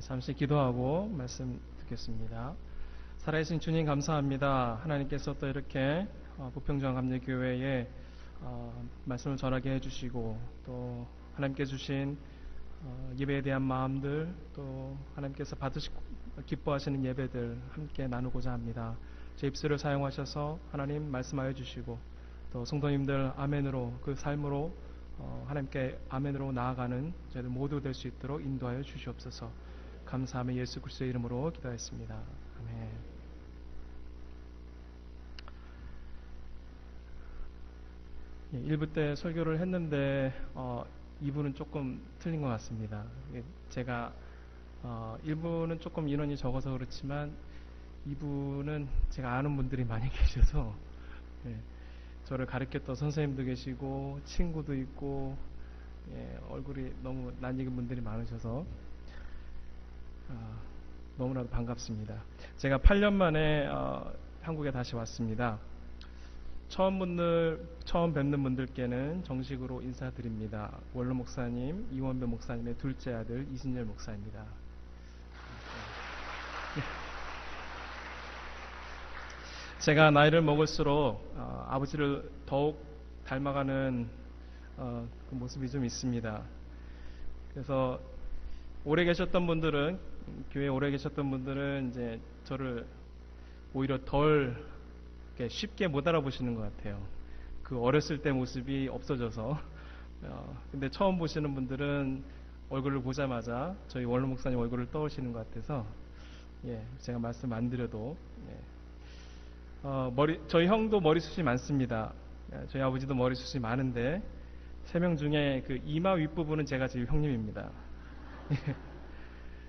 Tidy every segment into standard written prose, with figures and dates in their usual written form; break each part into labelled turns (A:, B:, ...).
A: 잠시 기도하고 말씀 듣겠습니다. 살아계신 주님 감사합니다. 하나님께서 또 이렇게 부평중앙감리교회에 말씀을 전하게 해주시고 또 하나님께 주신 예배에 대한 마음들 또 하나님께서 받으시고 기뻐하시는 예배들 함께 나누고자 합니다. 제 입술을 사용하셔서 하나님 말씀하여 주시고 또 성도님들 아멘으로 그 삶으로 하나님께 아멘으로 나아가는 저희들 모두 될 수 있도록 인도하여 주시옵소서. 감사하며 예수 그리스도의 이름으로 기도했습니다. 아멘. 예, 1부 때 설교를 했는데 2부는 조금 틀린 것 같습니다. 제가 1부는 조금 인원이 적어서 그렇지만 2부는 제가 아는 분들이 많이 계셔서 저를 가르쳤던 선생님도 계시고 친구도 있고 얼굴이 너무 낯익은 분들이 많으셔서 너무나도 반갑습니다. 제가 8년 만에 한국에 다시 왔습니다. 처음 뵙는 분들께는 정식으로 인사드립니다. 원로 목사님, 이원배 목사님의 둘째 아들 이신열 목사입니다. 제가 나이를 먹을수록 아버지를 더욱 닮아가는 그 모습이 좀 있습니다. 그래서 오래 계셨던 분들은 교회에 오래 계셨던 분들은 이제 저를 오히려 덜 쉽게 못 알아보시는 것 같아요. 그 어렸을 때 모습이 없어져서 근데 처음 보시는 분들은 얼굴을 보자마자 저희 원로 목사님 얼굴을 떠오르시는 것 같아서 제가 말씀 안 드려도 저희 형도 머리숱이 많습니다. 저희 아버지도 머리숱이 많은데 3명 중에 그 이마 윗부분은 제가 지금 형님입니다.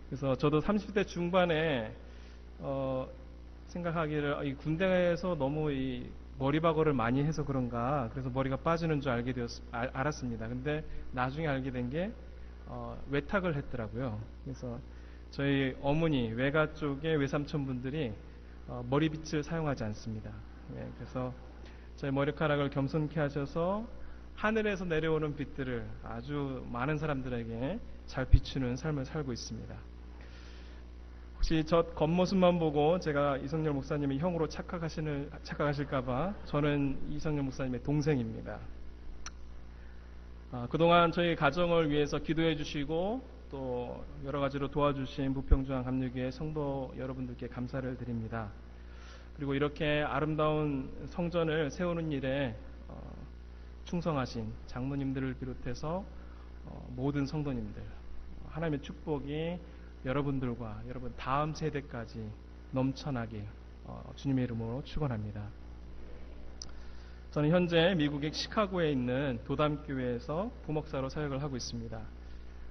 A: 그래서 저도 30대 중반에 생각하기를 이 군대에서 너무 이 머리박어를 많이 해서 그런가 그래서 머리가 빠지는 줄 알았습니다. 근데 나중에 알게 된 게 외탁을 했더라고요. 그래서 저희 어머니 외가 쪽의 외삼촌 분들이 머리빗을 사용하지 않습니다. 그래서 저희 머리카락을 겸손케 하셔서 하늘에서 내려오는 빛들을 아주 많은 사람들에게 잘 비추는 삶을 살고 있습니다. 혹시 저 겉모습만 보고 제가 이성열 목사님의 형으로 착각하실까봐 저는 이성열 목사님의 동생입니다. 그동안 저희 가정을 위해서 기도해 주시고 또 여러 가지로 도와주신 부평중앙감리교회 성도 여러분들께 감사를 드립니다. 그리고 이렇게 아름다운 성전을 세우는 일에 충성하신 장로님들을 비롯해서 모든 성도님들 하나님의 축복이 여러분들과 여러분 다음 세대까지 넘쳐나길 주님의 이름으로 축원합니다. 저는 현재 미국의 시카고에 있는 도담교회에서 부목사로 사역을 하고 있습니다.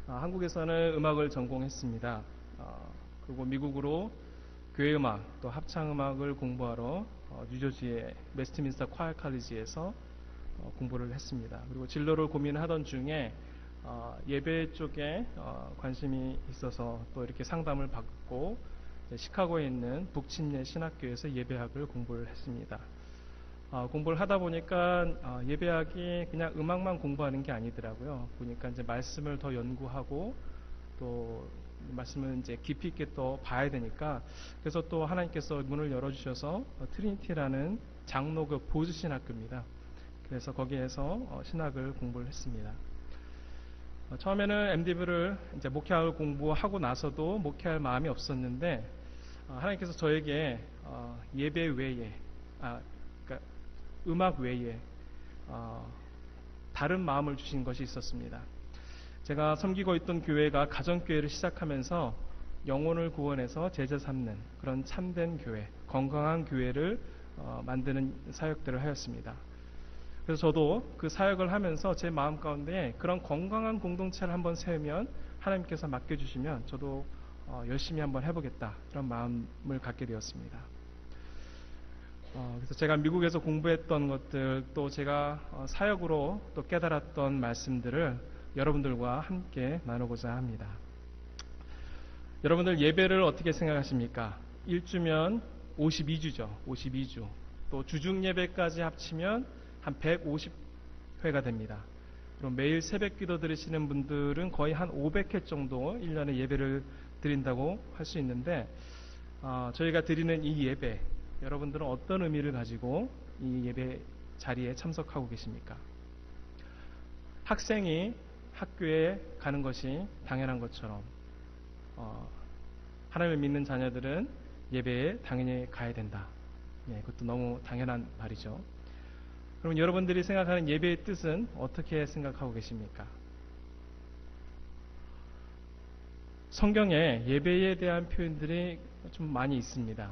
A: 한국에서는 음악을 전공했습니다. 그리고 미국으로 교회음악 또 합창음악을 공부하러 뉴저지의 웨스트민스터 콰이어 칼리지에서 공부를 했습니다. 그리고 진로를 고민하던 중에 예배 쪽에 관심이 있어서 또 이렇게 상담을 받고 시카고에 있는 북침례 신학교에서 예배학을 공부를 했습니다. 공부를 하다 보니까 예배학이 그냥 음악만 공부하는 게 아니더라고요. 보니까 이제 말씀을 더 연구하고 또 말씀을 이제 깊이 있게 또 봐야 되니까 그래서 또 하나님께서 문을 열어주셔서 트리니티라는 장로급 보수신학교입니다. 그래서 거기에서 신학을 공부를 했습니다. 처음에는 MDV를 이제 목회학을 공부하고 나서도 목회할 마음이 없었는데 하나님께서 저에게 예배 외에 그러니까 음악 외에 다른 마음을 주신 것이 있었습니다. 제가 섬기고 있던 교회가 가정교회를 시작하면서 영혼을 구원해서 제자 삼는 그런 참된 교회, 건강한 교회를 만드는 사역들을 하였습니다. 그래서 저도 그 사역을 하면서 제 마음 가운데 그런 건강한 공동체를 한번 세우면 하나님께서 맡겨주시면 저도 열심히 한번 해보겠다 그런 마음을 갖게 되었습니다. 그래서 제가 미국에서 공부했던 것들 또 제가 사역으로 또 깨달았던 말씀들을 여러분들과 함께 나누고자 합니다. 여러분들 예배를 어떻게 생각하십니까? 1주면 52주죠. 52주. 또 주중 예배까지 합치면 한 150회가 됩니다. 그리고 매일 새벽 기도 드리시는 분들은 거의 한 500회 정도 1년에 예배를 드린다고 할 수 있는데, 저희가 드리는 이 예배, 여러분들은 어떤 의미를 가지고 이 예배 자리에 참석하고 계십니까? 학생이 학교에 가는 것이 당연한 것처럼 하나님을 믿는 자녀들은 예배에 당연히 가야 된다. 그것도 너무 당연한 말이죠. 그럼 여러분들이 생각하는 예배의 뜻은 어떻게 생각하고 계십니까? 성경에 예배에 대한 표현들이 좀 많이 있습니다.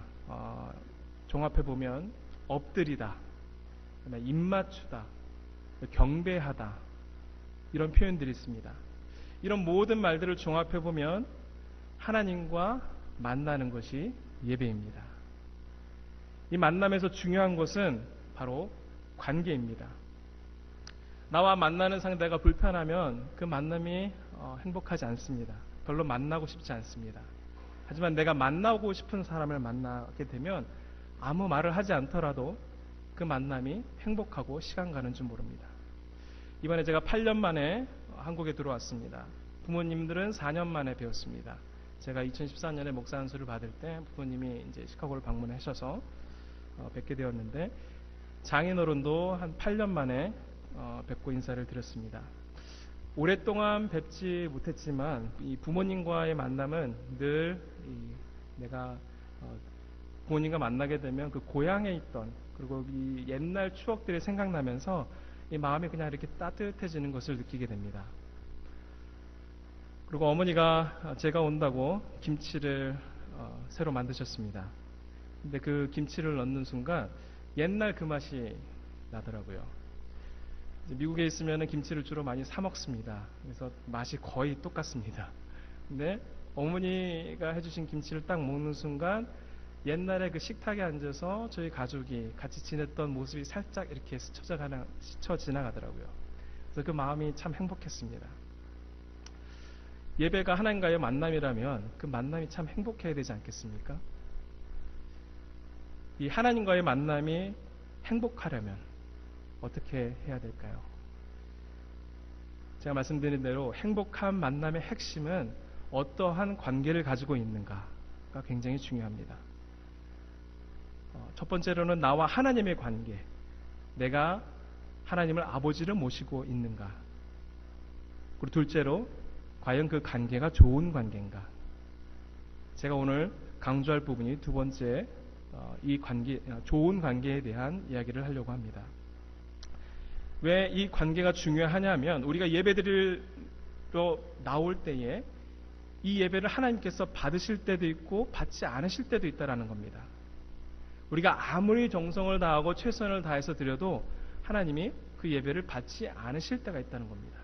A: 종합해 보면 엎드리다, 입맞추다, 경배하다, 이런 표현들이 있습니다. 이런 모든 말들을 종합해 보면 하나님과 만나는 것이 예배입니다. 이 만남에서 중요한 것은 바로 관계입니다. 나와 만나는 상대가 불편하면 그 만남이 행복하지 않습니다. 별로 만나고 싶지 않습니다. 하지만 내가 만나고 싶은 사람을 만나게 되면 아무 말을 하지 않더라도 그 만남이 행복하고 시간 가는 줄 모릅니다. 이번에 제가 8년 만에 한국에 들어왔습니다. 부모님들은 4년 만에 배웠습니다. 제가 2014년에 목사 안수를 받을 때 부모님이 이제 시카고를 방문하셔서 뵙게 되었는데, 장인어른도 한 8년 만에 뵙고 인사를 드렸습니다. 오랫동안 뵙지 못했지만 이 부모님과의 만남은 늘 내가 부모님과 만나게 되면 그 고향에 있던, 그리고 이 옛날 추억들이 생각나면서 이 마음이 그냥 이렇게 따뜻해지는 것을 느끼게 됩니다. 그리고 어머니가 제가 온다고 김치를 새로 만드셨습니다. 근데 그 김치를 넣는 순간 옛날 그 맛이 나더라고요. 미국에 있으면 김치를 주로 많이 사 먹습니다. 그래서 맛이 거의 똑같습니다. 근데 어머니가 해주신 김치를 딱 먹는 순간 옛날에 그 식탁에 앉아서 저희 가족이 같이 지냈던 모습이 살짝 이렇게 스쳐 지나가더라고요. 그래서 그 마음이 참 행복했습니다. 예배가 하나님과의 만남이라면 그 만남이 참 행복해야 되지 않겠습니까? 이 하나님과의 만남이 행복하려면 어떻게 해야 될까요? 제가 말씀드린 대로 행복한 만남의 핵심은 어떠한 관계를 가지고 있는가가 굉장히 중요합니다. 첫 번째로는 나와 하나님의 관계, 내가 하나님을 아버지를 모시고 있는가. 그리고 둘째로 과연 그 관계가 좋은 관계인가. 제가 오늘 강조할 부분이 두 번째, 이 관계, 좋은 관계에 대한 이야기를 하려고 합니다. 왜 이 관계가 중요하냐면, 우리가 예배드리러 나올 때에 이 예배를 하나님께서 받으실 때도 있고 받지 않으실 때도 있다라는 겁니다. 우리가 아무리 정성을 다하고 최선을 다해서 드려도 하나님이 그 예배를 받지 않으실 때가 있다는 겁니다.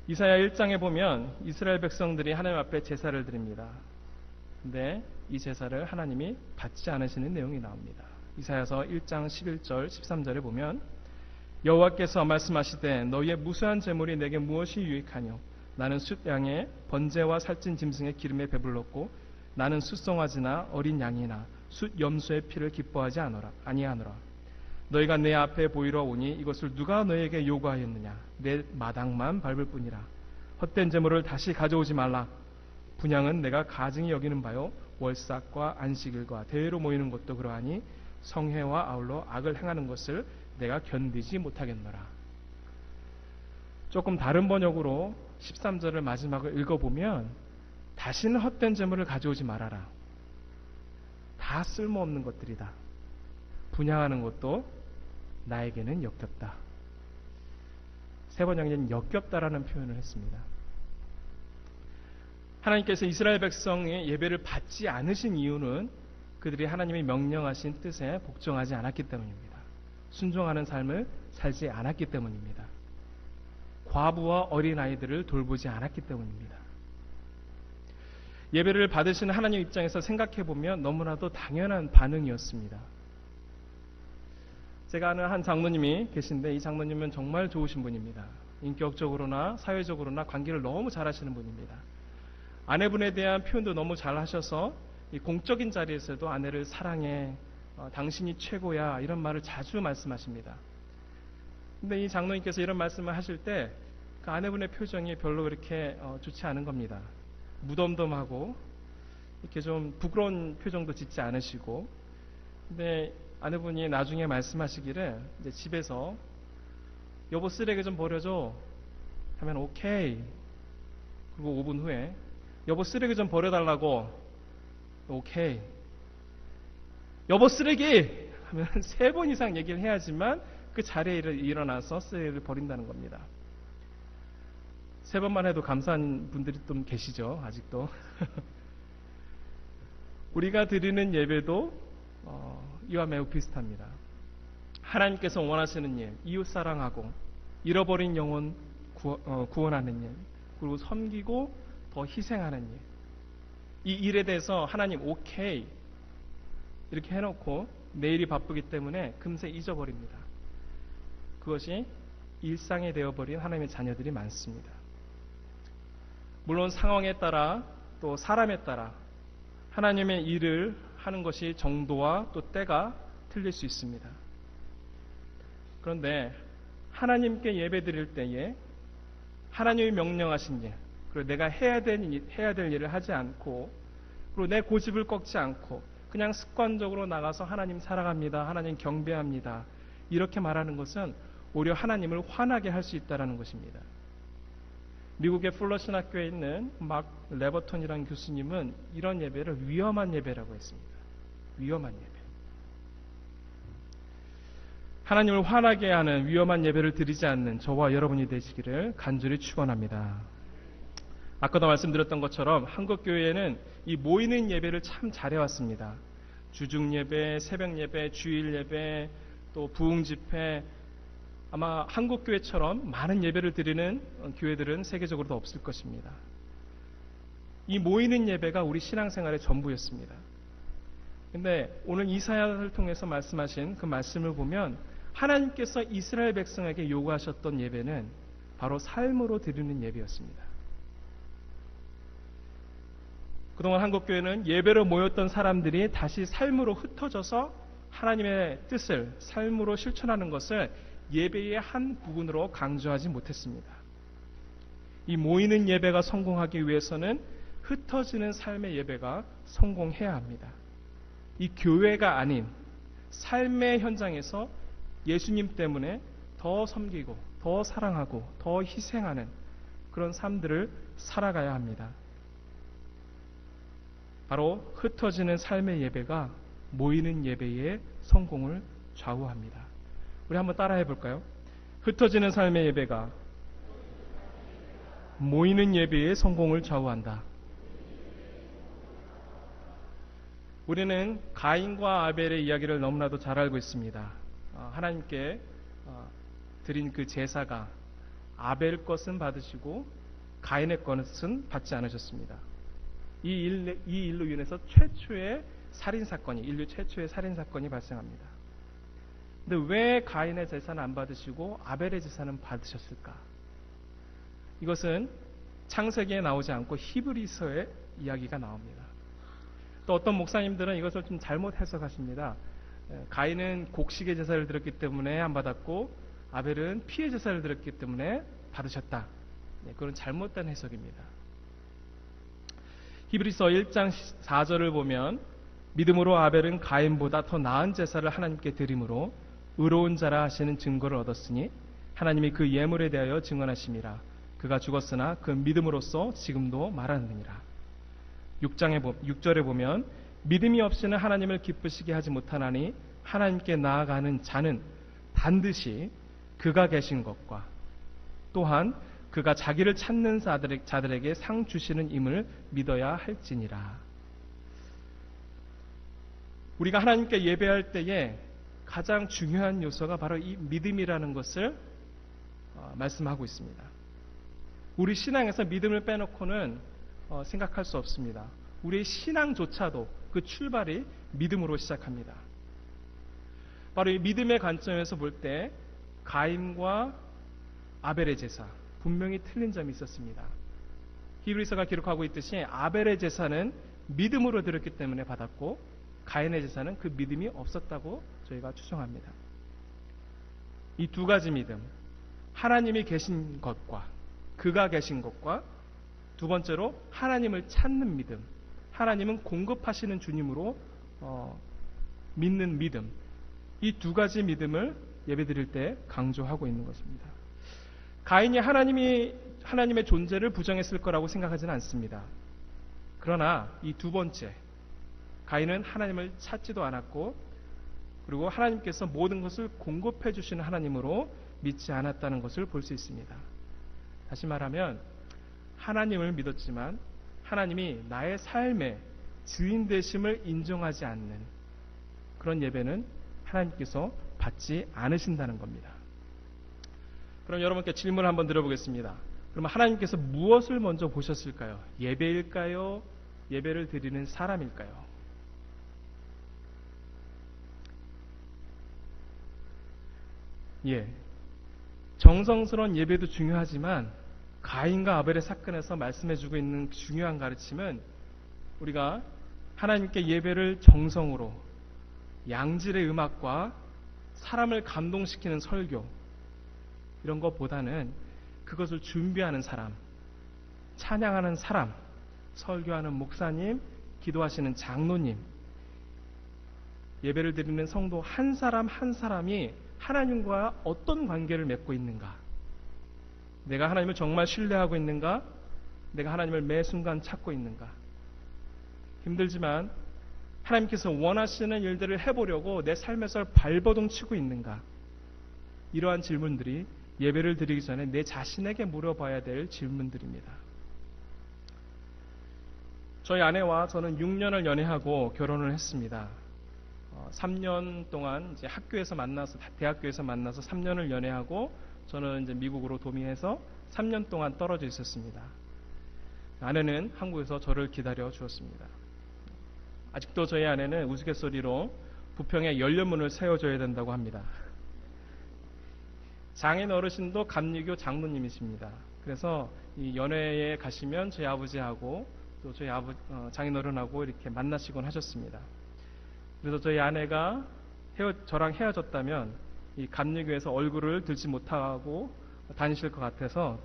A: 이사야 1장에 보면 이스라엘 백성들이 하나님 앞에 제사를 드립니다. 근데 이 제사를 하나님이 받지 않으시는 내용이 나옵니다. 이사야서 1장 11절 13절에 보면 여호와께서 말씀하시되 너희의 무수한 제물이 내게 무엇이 유익하뇨? 나는 숫양의 번제와 살찐 짐승의 기름에 배불렀고 나는 숫송아지나 어린 양이나 숫 염소의 피를 기뻐하지 아니하노라. 너희가 내 앞에 보이러 오니 이것을 누가 너희에게 요구하였느냐? 내 마당만 밟을 뿐이라. 헛된 제물을 다시 가져오지 말라. 분향은 내가 가증히 여기는 바요 월삭과 안식일과 대회로 모이는 것도 그러하니 성회와 아울러 악을 행하는 것을 내가 견디지 못하겠노라. 조금 다른 번역으로 13절을 마지막을 읽어보면 다시는 헛된 제물을 가져오지 말아라. 다 쓸모없는 것들이다. 분향하는 것도 나에게는 역겹다. 세 번역에는 역겹다라는 표현을 했습니다. 하나님께서 이스라엘 백성의 예배를 받지 않으신 이유는 그들이 하나님이 명령하신 뜻에 복종하지 않았기 때문입니다. 순종하는 삶을 살지 않았기 때문입니다. 과부와 어린아이들을 돌보지 않았기 때문입니다. 예배를 받으시는 하나님 입장에서 생각해보면 너무나도 당연한 반응이었습니다. 제가 아는 한 장로님이 계신데 이 장로님은 정말 좋으신 분입니다. 인격적으로나 사회적으로나 관계를 너무 잘하시는 분입니다. 아내분에 대한 표현도 너무 잘하셔서 이 공적인 자리에서도 아내를 사랑해, 당신이 최고야 이런 말을 자주 말씀하십니다. 근데 이 장로님께서 이런 말씀을 하실 때 그 아내분의 표정이 별로 그렇게 좋지 않은 겁니다. 무덤덤하고 이렇게 좀 부끄러운 표정도 짓지 않으시고, 근데 아내분이 나중에 말씀하시기를 이제 집에서 여보 쓰레기 좀 버려줘 하면 오케이. 그리고 5분 후에 여보 쓰레기 좀 버려달라고 오케이. 여보 쓰레기 하면 3번 이상 얘기를 해야지만 그 자리에 일어나서 쓰레기를 버린다는 겁니다. 3번만 해도 감사한 분들이 좀 계시죠, 아직도. 우리가 드리는 예배도 이와 매우 비슷합니다. 하나님께서 원하시는 일, 이웃 사랑하고 잃어버린 영혼 구원하는 일, 그리고 섬기고 더 희생하는 일. 이 일에 대해서 하나님 오케이 이렇게 해놓고 내일이 바쁘기 때문에 금세 잊어버립니다. 그것이 일상이 되어버린 하나님의 자녀들이 많습니다. 물론 상황에 따라 또 사람에 따라 하나님의 일을 하는 것이 정도와 또 때가 틀릴 수 있습니다. 그런데 하나님께 예배 드릴 때에 하나님이 명령하신 일, 그리고 내가 해야 될 일을 하지 않고, 그리고 내 고집을 꺾지 않고 그냥 습관적으로 나가서 하나님 사랑합니다, 하나님 경배합니다 이렇게 말하는 것은 오히려 하나님을 화나게 할 수 있다는 것입니다. 미국의 플러신 학교에 있는 막 레버턴이라는 교수님은 이런 예배를 위험한 예배라고 했습니다. 위험한 예배. 하나님을 화나게 하는 위험한 예배를 드리지 않는 저와 여러분이 되시기를 간절히 축원합니다. 아까도 말씀드렸던 것처럼 한국교회는 이 모이는 예배를 참 잘해왔습니다. 주중예배, 새벽예배, 주일예배, 또 부흥집회, 아마 한국교회처럼 많은 예배를 드리는 교회들은 세계적으로도 없을 것입니다. 이 모이는 예배가 우리 신앙생활의 전부였습니다. 근데 오늘 이사야를 통해서 말씀하신 그 말씀을 보면 하나님께서 이스라엘 백성에게 요구하셨던 예배는 바로 삶으로 드리는 예배였습니다. 그동안 한국교회는 예배로 모였던 사람들이 다시 삶으로 흩어져서 하나님의 뜻을 삶으로 실천하는 것을 예배의 한 부분으로 강조하지 못했습니다. 이 모이는 예배가 성공하기 위해서는 흩어지는 삶의 예배가 성공해야 합니다. 이 교회가 아닌 삶의 현장에서 예수님 때문에 더 섬기고 더 사랑하고 더 희생하는 그런 삶들을 살아가야 합니다. 바로 흩어지는 삶의 예배가 모이는 예배의 성공을 좌우합니다. 우리 한번 따라해 볼까요? 흩어지는 삶의 예배가 모이는 예배의 성공을 좌우한다. 우리는 가인과 아벨의 이야기를 너무나도 잘 알고 있습니다. 하나님께 드린 그 제사가 아벨 것은 받으시고 가인의 것은 받지 않으셨습니다. 이 일로 인해서 최초의 살인사건이, 인류 최초의 살인사건이 발생합니다. 근데 왜 가인의 제사는 안 받으시고 아벨의 제사는 받으셨을까? 이것은 창세기에 나오지 않고 히브리서의 이야기가 나옵니다. 또 어떤 목사님들은 이것을 좀 잘못 해석하십니다. 가인은 곡식의 제사를 드렸기 때문에 안 받았고 아벨은 피의 제사를 드렸기 때문에 받으셨다. 그건 잘못된 해석입니다. 히브리서 1장 4절을 보면 믿음으로 아벨은 가인보다 더 나은 제사를 하나님께 드림으로 의로운 자라 하시는 증거를 얻었으니 하나님이 그 예물에 대하여 증언하심이라. 그가 죽었으나 그 믿음으로써 지금도 말하느니라. 6절에 보면 믿음이 없이는 하나님을 기쁘시게 하지 못하나니 하나님께 나아가는 자는 반드시 그가 계신 것과 또한 그가 자기를 찾는 자들에게 상 주시는 임을 믿어야 할지니라. 우리가 하나님께 예배할 때에 가장 중요한 요소가 바로 이 믿음이라는 것을 말씀하고 있습니다. 우리 신앙에서 믿음을 빼놓고는 생각할 수 없습니다. 우리의 신앙조차도 그 출발이 믿음으로 시작합니다. 바로 이 믿음의 관점에서 볼 때 가인과 아벨의 제사 분명히 틀린 점이 있었습니다. 히브리서가 기록하고 있듯이 아벨의 제사는 믿음으로 드렸기 때문에 받았고 가인의 제사는 그 믿음이 없었다고 저희가 추정합니다. 이 두 가지 믿음, 하나님이 계신 것과 그가 계신 것과 두 번째로 하나님을 찾는 믿음, 하나님은 공급하시는 주님으로 믿는 믿음, 이 두 가지 믿음을 예배드릴 때 강조하고 있는 것입니다. 가인이 하나님의 존재를 부정했을 거라고 생각하지는 않습니다. 그러나 이 두 번째, 가인은 하나님을 찾지도 않았고 그리고 하나님께서 모든 것을 공급해 주시는 하나님으로 믿지 않았다는 것을 볼 수 있습니다. 다시 말하면 하나님을 믿었지만 하나님이 나의 삶의 주인 되심을 인정하지 않는 그런 예배는 하나님께서 받지 않으신다는 겁니다. 그럼 여러분께 질문을 한번 드려보겠습니다. 그러면 하나님께서 무엇을 먼저 보셨을까요? 예배일까요? 예배를 드리는 사람일까요? 예, 정성스러운 예배도 중요하지만 가인과 아벨의 사건에서 말씀해주고 있는 중요한 가르침은 우리가 하나님께 예배를 정성으로 양질의 음악과 사람을 감동시키는 설교 이런 것보다는 그것을 준비하는 사람, 찬양하는 사람, 설교하는 목사님, 기도하시는 장로님, 예배를 드리는 성도 한 사람 한 사람이 하나님과 어떤 관계를 맺고 있는가? 내가 하나님을 정말 신뢰하고 있는가? 내가 하나님을 매 순간 찾고 있는가? 힘들지만 하나님께서 원하시는 일들을 해보려고 내 삶에서 발버둥 치고 있는가? 이러한 질문들이 예배를 드리기 전에 내 자신에게 물어봐야 될 질문들입니다. 저희 아내와 저는 6년을 연애하고 결혼을 했습니다. 3년 동안 이제 대학교에서 만나서 3년을 연애하고 저는 이제 미국으로 도미해서 3년 동안 떨어져 있었습니다. 아내는 한국에서 저를 기다려 주었습니다. 아직도 저희 아내는 우스갯소리로 부평에 연료문을 세워줘야 된다고 합니다. 장인 어르신도 감리교 장로님이십니다. 그래서 이 연회에 가시면 저희 아버지하고 또 저희 장인 어른하고 이렇게 만나시곤 하셨습니다. 그래서 저희 아내가 저랑 헤어졌다면 이 감리교에서 얼굴을 들지 못하고 다니실 것 같아서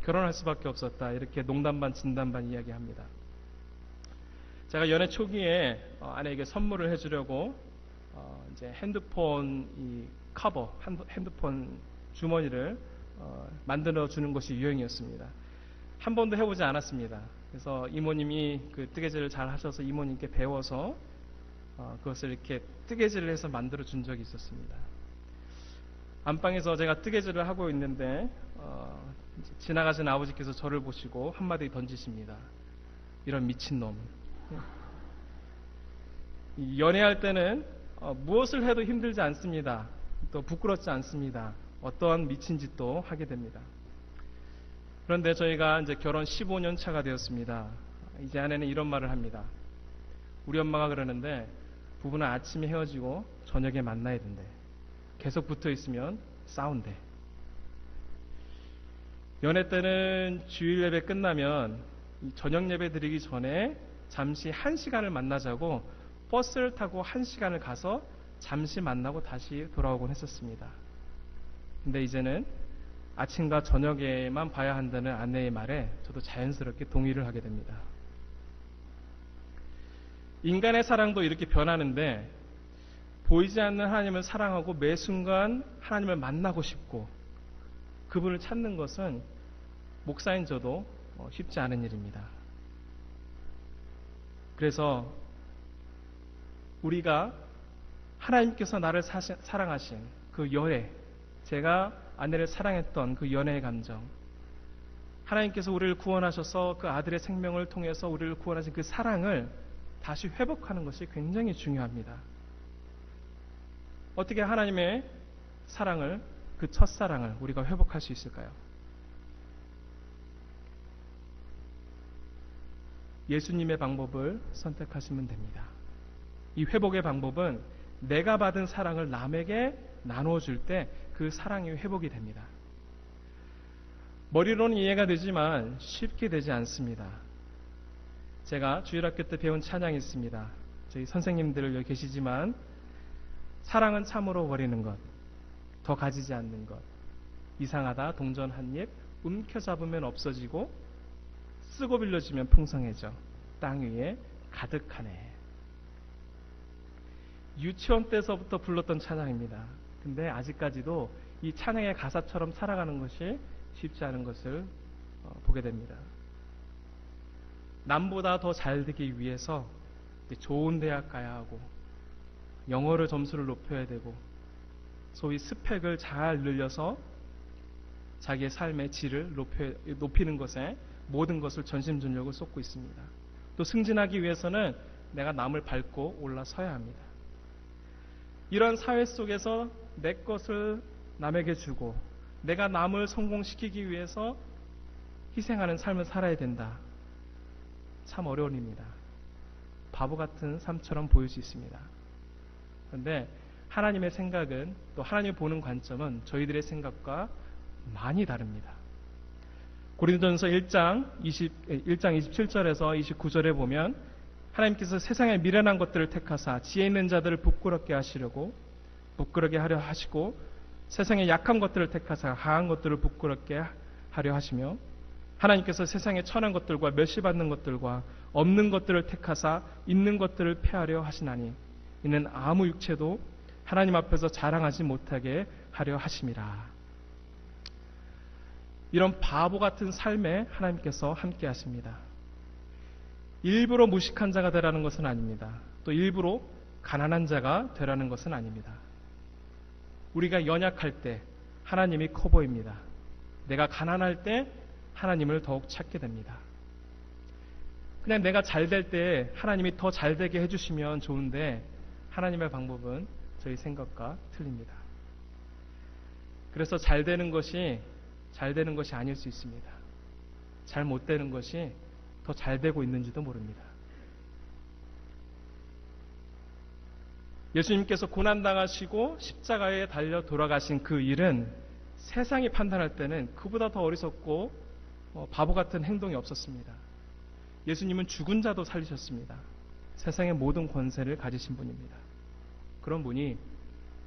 A: 결혼할 수밖에 없었다. 이렇게 농담 반 진담 반 이야기합니다. 제가 연애 초기에 아내에게 선물을 해주려고 이제 핸드폰 이 커버, 핸드폰 주머니를 만들어 주는 것이 유행이었습니다. 한 번도 해보지 않았습니다. 그래서 이모님이 그 뜨개질을 잘 하셔서 이모님께 배워서 그것을 이렇게 뜨개질을 해서 만들어 준 적이 있었습니다. 안방에서 제가 뜨개질을 하고 있는데 지나가신 아버지께서 저를 보시고 한마디 던지십니다. 이런 미친놈. 연애할 때는 무엇을 해도 힘들지 않습니다. 또 부끄럽지 않습니다. 어떠한 미친 짓도 하게 됩니다. 그런데 저희가 이제 결혼 15년 차가 되었습니다. 이제 아내는 이런 말을 합니다. 우리 엄마가 그러는데 부부는 아침에 헤어지고 저녁에 만나야 된대. 계속 붙어 있으면 싸운대. 연애 때는 주일 예배 끝나면 저녁 예배 드리기 전에 잠시 1시간을 만나자고 버스를 타고 1시간을 가서 잠시 만나고 다시 돌아오곤 했었습니다. 근데 이제는 아침과 저녁에만 봐야 한다는 아내의 말에 저도 자연스럽게 동의를 하게 됩니다. 인간의 사랑도 이렇게 변하는데 보이지 않는 하나님을 사랑하고 매 순간 하나님을 만나고 싶고 그분을 찾는 것은 목사인 저도 쉽지 않은 일입니다. 그래서 우리가 하나님께서 나를 사랑하신 그 연애, 제가 아내를 사랑했던 그 연애의 감정, 하나님께서 우리를 구원하셔서 그 아들의 생명을 통해서 우리를 구원하신 그 사랑을 다시 회복하는 것이 굉장히 중요합니다. 어떻게 하나님의 사랑을, 그 첫사랑을 우리가 회복할 수 있을까요? 예수님의 방법을 선택하시면 됩니다. 이 회복의 방법은 내가 받은 사랑을 남에게 나눠줄 때 그 사랑이 회복이 됩니다. 머리로는 이해가 되지만 쉽게 되지 않습니다. 제가 주일학교 때 배운 찬양이 있습니다. 저희 선생님들 여기 계시지만 사랑은 참으로 버리는 것, 더 가지지 않는 것. 이상하다 동전 한 입 움켜잡으면 없어지고 쓰고 빌려주면 풍성해져 땅 위에 가득하네. 유치원 때서부터 불렀던 찬양입니다. 근데 아직까지도 이 찬양의 가사처럼 살아가는 것이 쉽지 않은 것을 보게 됩니다. 남보다 더 잘 되기 위해서 좋은 대학 가야 하고 영어를 점수를 높여야 되고 소위 스펙을 잘 늘려서 자기의 삶의 질을 높이는 것에 모든 것을 전심전력을 쏟고 있습니다. 또 승진하기 위해서는 내가 남을 밟고 올라서야 합니다. 이런 사회 속에서 내 것을 남에게 주고 내가 남을 성공시키기 위해서 희생하는 삶을 살아야 된다. 참 어려운 일입니다. 바보 같은 삶처럼 보일 수 있습니다. 그런데 하나님의 생각은 또 하나님이 보는 관점은 저희들의 생각과 많이 다릅니다. 고린도전서 1장 27절에서 29절에 보면 하나님께서 세상의 미련한 것들을 택하사 지혜 있는 자들을 부끄럽게 하려 하시고 세상의 약한 것들을 택하사 강한 것들을 부끄럽게 하려 하시며 하나님께서 세상의 천한 것들과 멸시받는 것들과 없는 것들을 택하사 있는 것들을 폐하려 하시나니 이는 아무 육체도 하나님 앞에서 자랑하지 못하게 하려 하심이라. 이런 바보 같은 삶에 하나님께서 함께 하십니다. 일부러 무식한 자가 되라는 것은 아닙니다. 또 일부러 가난한 자가 되라는 것은 아닙니다. 우리가 연약할 때 하나님이 커 보입니다. 내가 가난할 때 하나님을 더욱 찾게 됩니다. 그냥 내가 잘 될 때 하나님이 더 잘 되게 해주시면 좋은데 하나님의 방법은 저희 생각과 틀립니다. 그래서 잘 되는 것이 아닐 수 있습니다. 잘 못 되는 것이 더 잘 되고 있는지도 모릅니다. 예수님께서 고난당하시고 십자가에 달려 돌아가신 그 일은 세상이 판단할 때는 그보다 더 어리석고 바보 같은 행동이 없었습니다. 예수님은 죽은 자도 살리셨습니다. 세상의 모든 권세를 가지신 분입니다. 그런 분이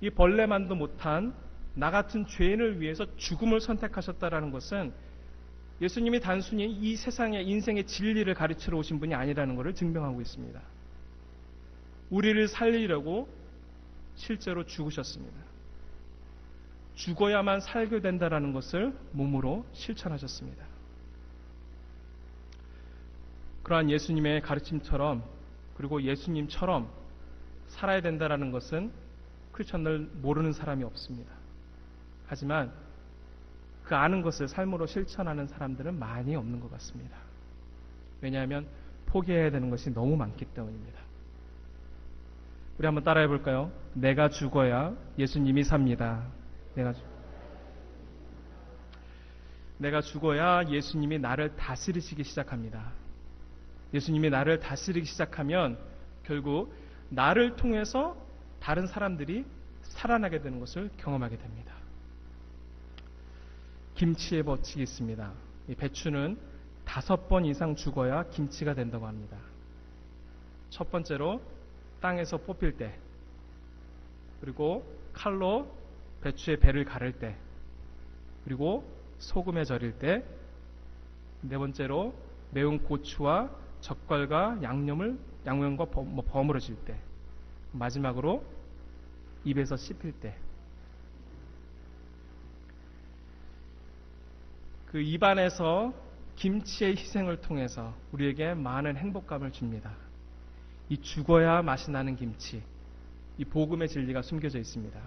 A: 이 벌레만도 못한 나 같은 죄인을 위해서 죽음을 선택하셨다는 것은 예수님이 단순히 이 세상의 인생의 진리를 가르치러 오신 분이 아니라는 것을 증명하고 있습니다. 우리를 살리려고 실제로 죽으셨습니다. 죽어야만 살게 된다는 것을 몸으로 실천하셨습니다. 그러한 예수님의 가르침처럼 그리고 예수님처럼 살아야 된다는 것은 크리스천을 모르는 사람이 없습니다. 하지만 그 아는 것을 삶으로 실천하는 사람들은 많이 없는 것 같습니다. 왜냐하면 포기해야 되는 것이 너무 많기 때문입니다. 우리 한번 따라해 볼까요? 내가 죽어야 예수님이 삽니다. 내가 죽어야 예수님이 나를 다스리시기 시작합니다. 예수님이 나를 다스리기 시작하면 결국 나를 통해서 다른 사람들이 살아나게 되는 것을 경험하게 됩니다. 김치의 법칙이 있습니다. 이 배추는 5번 이상 죽어야 김치가 된다고 합니다. 첫 번째로 땅에서 뽑힐 때, 그리고 칼로 배추의 배를 가를 때, 그리고 소금에 절일 때, 네 번째로 매운 고추와 젓갈과 양념과 버무려질 때, 마지막으로 입에서 씹힐 때. 그 입안에서 김치의 희생을 통해서 우리에게 많은 행복감을 줍니다. 이 죽어야 맛이 나는 김치, 이 복음의 진리가 숨겨져 있습니다.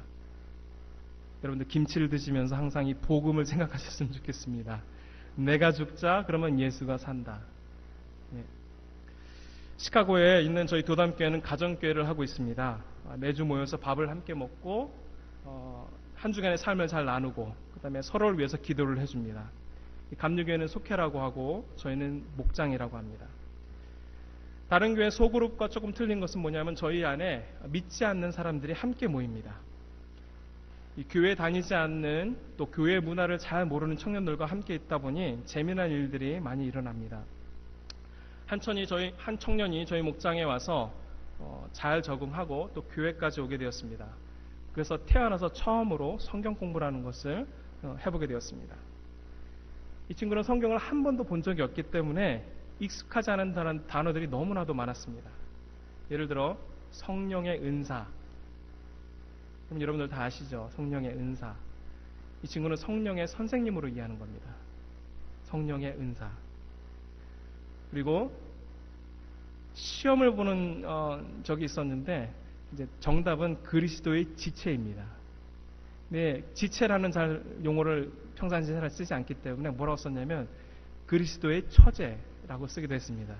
A: 여러분들 김치를 드시면서 항상 이 복음을 생각하셨으면 좋겠습니다. 내가 죽자 그러면 예수가 산다. 예. 시카고에 있는 저희 도담교회는 가정교회를 하고 있습니다. 매주 모여서 밥을 함께 먹고 한 주간의 삶을 잘 나누고 그 다음에 서로를 위해서 기도를 해줍니다. 감리교회는 속회라고 하고 저희는 목장이라고 합니다. 다른 교회 소그룹과 조금 틀린 것은 뭐냐면 저희 안에 믿지 않는 사람들이 함께 모입니다. 이 교회 다니지 않는 또 교회 문화를 잘 모르는 청년들과 함께 있다 보니 재미난 일들이 많이 일어납니다. 한 청년이 저희 목장에 와서 잘 적응하고 또 교회까지 오게 되었습니다. 그래서 태어나서 처음으로 성경 공부라는 것을 해보게 되었습니다. 이 친구는 성경을 한 번도 본 적이 없기 때문에 익숙하지 않은 단어들이 너무나도 많았습니다. 예를 들어 성령의 은사. 그럼 여러분들 다 아시죠? 성령의 은사. 이 친구는 성령의 선생님으로 이해하는 겁니다. 성령의 은사. 그리고 시험을 보는 적이 있었는데 이제 정답은 그리스도의 지체입니다. 네, 지체라는 용어를 평상시에 잘 쓰지 않기 때문에 뭐라고 썼냐면 그리스도의 처제라고 쓰기도 했습니다.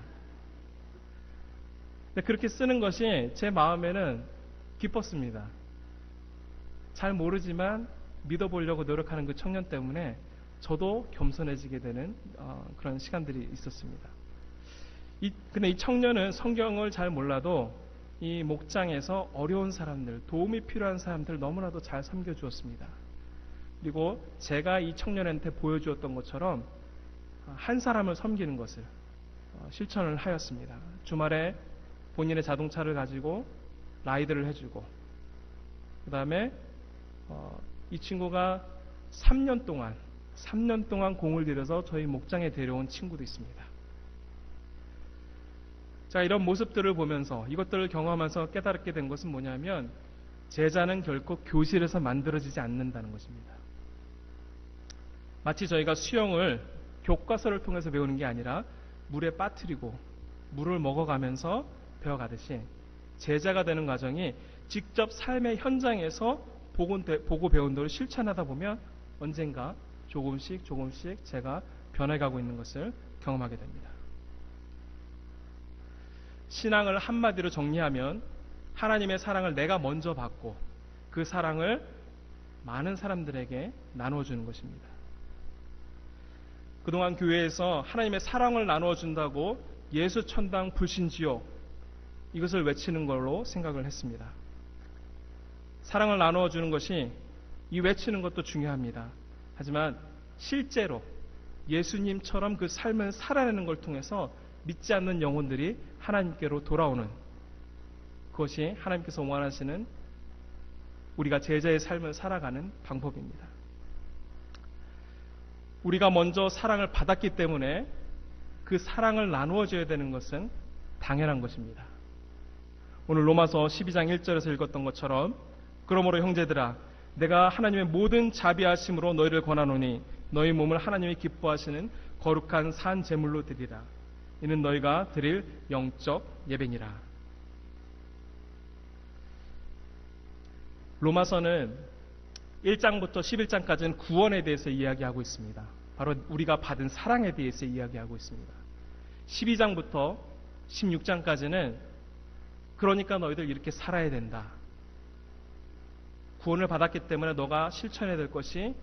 A: 근데 그렇게 쓰는 것이 제 마음에는 기뻤습니다. 잘 모르지만 믿어보려고 노력하는 그 청년 때문에 저도 겸손해지게 되는 그런 시간들이 있었습니다. 근데 이 청년은 성경을 잘 몰라도 이 목장에서 어려운 사람들, 도움이 필요한 사람들 너무나도 잘 섬겨주었습니다. 그리고 제가 이 청년한테 보여주었던 것처럼 한 사람을 섬기는 것을 실천을 하였습니다. 주말에 본인의 자동차를 가지고 라이드를 해주고, 그 다음에 이 친구가 3년 동안 공을 들여서 저희 목장에 데려온 친구도 있습니다. 자, 이런 모습들을 보면서 이것들을 경험하면서 깨달게 된 것은 뭐냐면 제자는 결코 교실에서 만들어지지 않는다는 것입니다. 마치 저희가 수영을 교과서를 통해서 배우는 게 아니라 물에 빠뜨리고 물을 먹어가면서 배워가듯이 제자가 되는 과정이 직접 삶의 현장에서 보고 배운 대로 실천하다 보면 언젠가 조금씩 제가 변해가고 있는 것을 경험하게 됩니다. 신앙을 한마디로 정리하면 하나님의 사랑을 내가 먼저 받고 그 사랑을 많은 사람들에게 나누어주는 것입니다. 그동안 교회에서 하나님의 사랑을 나누어준다고 예수 천당 불신지옥 이것을 외치는 걸로 생각을 했습니다. 사랑을 나누어주는 것이 이 외치는 것도 중요합니다. 하지만 실제로 예수님처럼 그 삶을 살아내는 걸 통해서 믿지 않는 영혼들이 하나님께로 돌아오는 그것이 하나님께서 원하시는 우리가 제자의 삶을 살아가는 방법입니다. 우리가 먼저 사랑을 받았기 때문에 그 사랑을 나누어줘야 되는 것은 당연한 것입니다. 오늘 로마서 12장 1절에서 읽었던 것처럼 그러므로 형제들아 내가 하나님의 모든 자비하심으로 너희를 권하노니 너희 몸을 하나님이 기뻐하시는 거룩한 산 제물로 드리라. 이는 너희가 드릴 영적 예배니라. 로마서는 1장부터 11장까지는 구원에 대해서 이야기하고 있습니다. 바로 우리가 받은 사랑에 대해서 이야기하고 있습니다. 12장부터 16장까지는 그러니까 너희들 이렇게 살아야 된다. 구원을 받았기 때문에 너가 실천해야 될 것이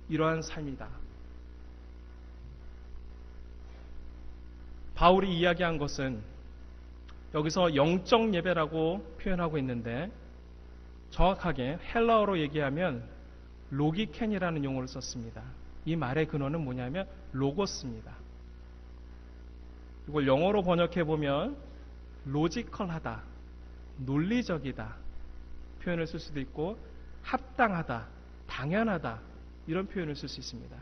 A: 이러한 삶이다. 바울이 이야기한 것은 여기서 영적 예배라고 표현하고 있는데 정확하게 헬라어로 얘기하면 로기켄이라는 용어를 썼습니다. 이 말의 근원은 뭐냐면 로고스입니다. 이걸 영어로 번역해보면 로지컬하다, 논리적이다 표현을 쓸 수도 있고 합당하다, 당연하다 이런 표현을 쓸 수 있습니다.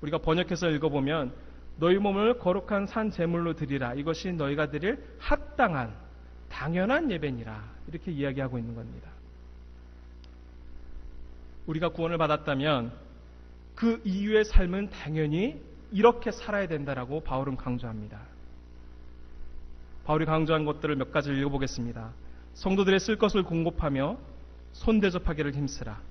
A: 우리가 번역해서 읽어보면 너희 몸을 거룩한 산 제물로 드리라. 이것이 너희가 드릴 합당한 당연한 예배니라. 이렇게 이야기하고 있는 겁니다. 우리가 구원을 받았다면 그 이후의 삶은 당연히 이렇게 살아야 된다라고 바울은 강조합니다. 바울이 강조한 것들을 몇 가지를 읽어보겠습니다. 성도들의 쓸 것을 공급하며 손대접하기를 힘쓰라.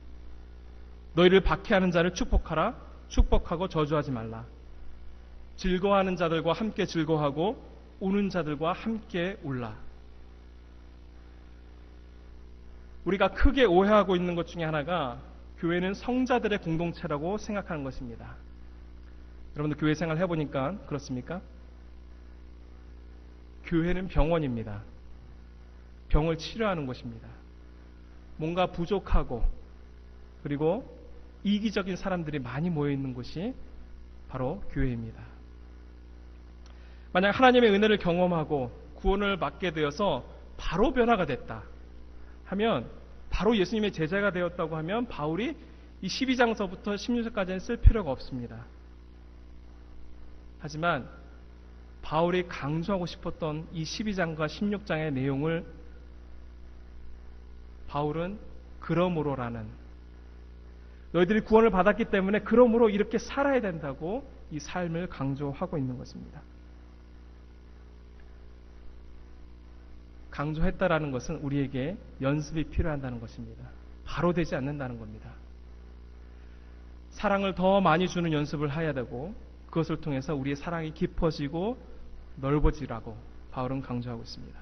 A: 너희를 박해하는 자를 축복하라. 축복하고 저주하지 말라. 즐거워하는 자들과 함께 즐거워하고 우는 자들과 함께 울라. 우리가 크게 오해하고 있는 것 중에 하나가 교회는 성자들의 공동체라고 생각하는 것입니다. 여러분들 교회 생활 해보니까 그렇습니까? 교회는 병원입니다. 병을 치료하는 곳입니다. 뭔가 부족하고 그리고 이기적인 사람들이 많이 모여있는 곳이 바로 교회입니다. 만약 하나님의 은혜를 경험하고 구원을 받게 되어서 바로 변화가 됐다 하면 바로 예수님의 제자가 되었다고 하면 바울이 이 12장서부터 16장까지는 쓸 필요가 없습니다. 하지만 바울이 강조하고 싶었던 이 12장과 16장의 내용을 바울은 그러므로라는, 너희들이 구원을 받았기 때문에 그러므로 이렇게 살아야 된다고 이 삶을 강조하고 있는 것입니다. 강조했다라는 것은 우리에게 연습이 필요하다는 것입니다. 바로 되지 않는다는 겁니다. 사랑을 더 많이 주는 연습을 해야 되고, 그것을 통해서 우리의 사랑이 깊어지고 넓어지라고 바울은 강조하고 있습니다.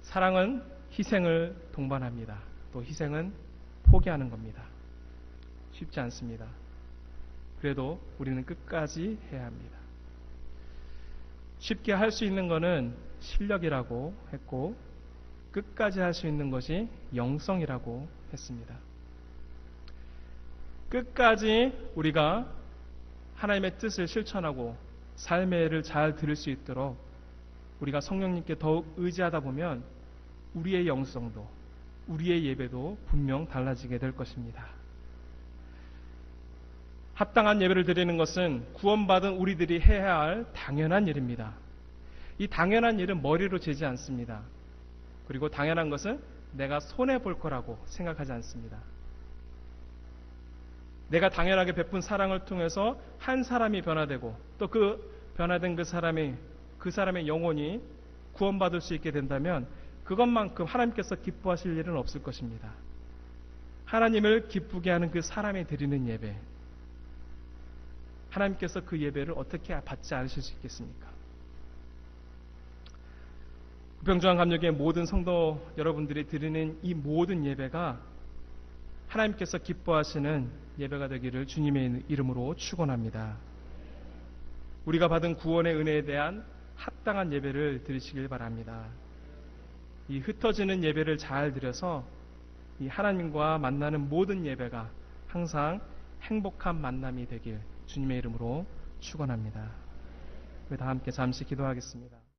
A: 사랑은 희생을 동반합니다. 또 희생은 포기하는 겁니다. 쉽지 않습니다. 그래도 우리는 끝까지 해야 합니다. 쉽게 할 수 있는 것은 실력이라고 했고, 끝까지 할 수 있는 것이 영성이라고 했습니다. 끝까지 우리가 하나님의 뜻을 실천하고 삶의 예를 잘 들을 수 있도록 우리가 성령님께 더욱 의지하다 보면 우리의 영성도, 우리의 예배도 분명 달라지게 될 것입니다. 합당한 예배를 드리는 것은 구원받은 우리들이 해야 할 당연한 일입니다. 이 당연한 일은 머리로 재지 않습니다. 그리고 당연한 것은 내가 손해볼 거라고 생각하지 않습니다. 내가 당연하게 베푼 사랑을 통해서 한 사람이 변화되고, 또 그 변화된 그 사람의 영혼이 구원받을 수 있게 된다면 그것만큼 하나님께서 기뻐하실 일은 없을 것입니다. 하나님을 기쁘게 하는 그 사람이 드리는 예배, 하나님께서 그 예배를 어떻게 받지 않으실 수 있겠습니까? 부평중앙 감력의 모든 성도 여러분들이 드리는 이 모든 예배가 하나님께서 기뻐하시는 예배가 되기를 주님의 이름으로 축원합니다. 우리가 받은 구원의 은혜에 대한 합당한 예배를 드리시길 바랍니다. 이 흩어지는 예배를 잘 드려서 이 하나님과 만나는 모든 예배가 항상 행복한 만남이 되길 주님의 이름으로 축원합니다. 우리 다 함께 잠시 기도하겠습니다.